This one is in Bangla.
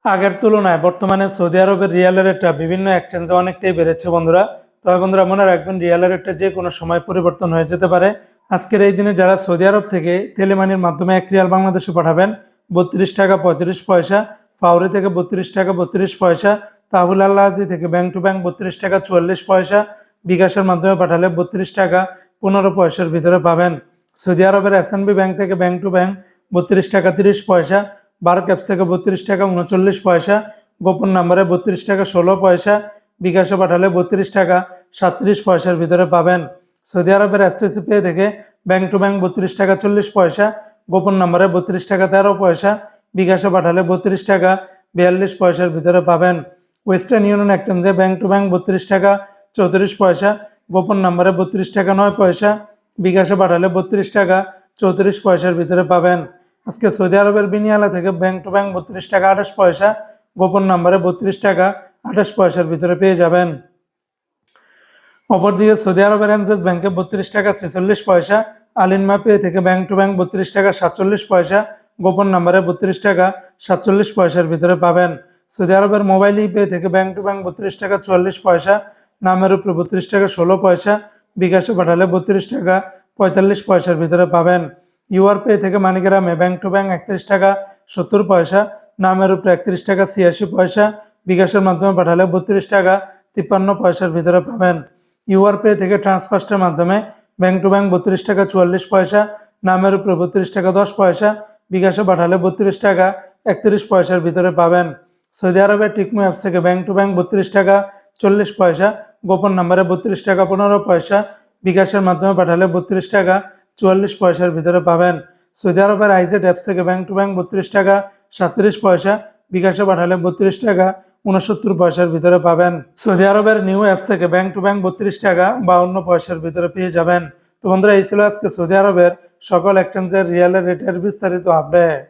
আগের তুলনায় বর্তমানে সৌদি আরবের রিয়ালের রেটটা বিভিন্ন এক্সচেঞ্জে অনেকটাই বেড়েছে বন্ধুরা। তবে বন্ধুরা মনে রাখবেন, রিয়ালের রেটটা যে কোনো সময় পরিবর্তন হয়ে যেতে পারে। আজকের এই দিনে যারা সৌদি আরব থেকে তেলেমানির মাধ্যমে 1 রিয়াল বাংলাদেশে পাঠাবেন 32 টাকা 35 পয়সা, ফাউরি থেকে 32 টাকা 32 পয়সা, তাহুল আল্লাহাজি থেকে ব্যাংক টু ব্যাংক 32 টাকা 44 পয়সা, বিকাশের মাধ্যমে পাঠালে 32 টাকা 15 পয়সার ভিতরে পাবেন। সৌদি আরবের এসএনবি ব্যাংক থেকে ব্যাংক টু ব্যাংক 32 টাকা 30 পয়সা, বার ক্যাপস থেকে 32 টাকা 39 পয়সা, গোপন নাম্বারে 32 টাকা 16 পয়সা, বিকাশে পাঠালে 32 টাকা 37 পয়সার ভিতরে পাবেন। সৌদি আরবের এসটিসি পে থেকে ব্যাংক টু ব্যাংক 32 টাকা 40 পয়সা, গোপন নাম্বারে 32 টাকা 13 পয়সা, বিকাশে পাঠালে 32 টাকা 42 পয়সার ভিতরে পাবেন। ওয়েস্টার্ন ইউনিয়ন এক্সচেঞ্জে ব্যাংক টু ব্যাংক 32 টাকা 34 পয়সা, গোপন নাম্বারে 32 টাকা 9 পয়সা, বিকাশে পাঠালে 32 টাকা 34 পয়সার ভিতরে পাবেন। আজকে সৌদি আরবের বিনিয়ালা থেকে ব্যাংক টু ব্যাংক 32 টাকা 28 পয়সা, গোপন নাম্বারে 32 টাকা 28 পয়সার ভিতরে পেয়ে যাবেন। অপরদিকে সৌদি আরবের এনজেস ব্যাংকে 32 টাকা 46 পয়সা, আলিনমা পে থেকে ব্যাংক টু ব্যাংক 32 টাকা 47 পয়সা, গোপন নাম্বারে 32 টাকা 47 পয়সার ভিতরে পাবেন। সৌদি আরবের মোবাইল পে থেকে ব্যাংক টু ব্যাংক 32 টাকা 44 পয়সা, নামের উপরে 32 টাকা 16 পয়সা, বিকাশে পাঠালে 32 টাকা 45 পয়সার ভিতরে পাবেন। ইউআর পে থেকে মানিগ্রামে ব্যাংক টু ব্যাংক 31 টাকা 70 পয়সা, নামের উপরে 31 টাকা 86 পয়সা, বিকাশের মাধ্যমে পাঠালে 32 টাকা 53 পয়সার ভিতরে পাবেন। ইউআর পে থেকে ট্রান্সফার্স্টের মাধ্যমে ব্যাংক টু ব্যাংক 32 টাকা 44 পয়সা, নামের উপরে 32 টাকা 10 পয়সা, বিকাশে পাঠালে 32 টাকা 31 পয়সার ভিতরে পাবেন। সৌদি আরবের টিকমো অ্যাপস থেকে ব্যাংক টু ব্যাংক 32 টাকা 40 পয়সা, গোপন নাম্বারে 32 টাকা 15 পয়সা, বিকাশের মাধ্যমে পাঠালে 32 টাকা 44 পয়সার ভিতরে পাবেন। সৌদি আরবের আইজেড অ্যাপস থেকে ব্যাংক টু ব্যাংক 32 টাকা 37 পয়সা, বিকাশে পাঠালে 32 টাকা 69 পয়সার ভিতরে পাবেন। সৌদি আরবের নিউ অ্যাপস থেকে ব্যাংক টু ব্যাংক 32 টাকা 52 পয়সার ভিতরে পেয়ে যাবেন। তো বন্ধুরা, এই ছিল আজকে সৌদি আরবের সকল এক্সচেঞ্জের রিয়ালের রেটের বিস্তারিত আপডেট।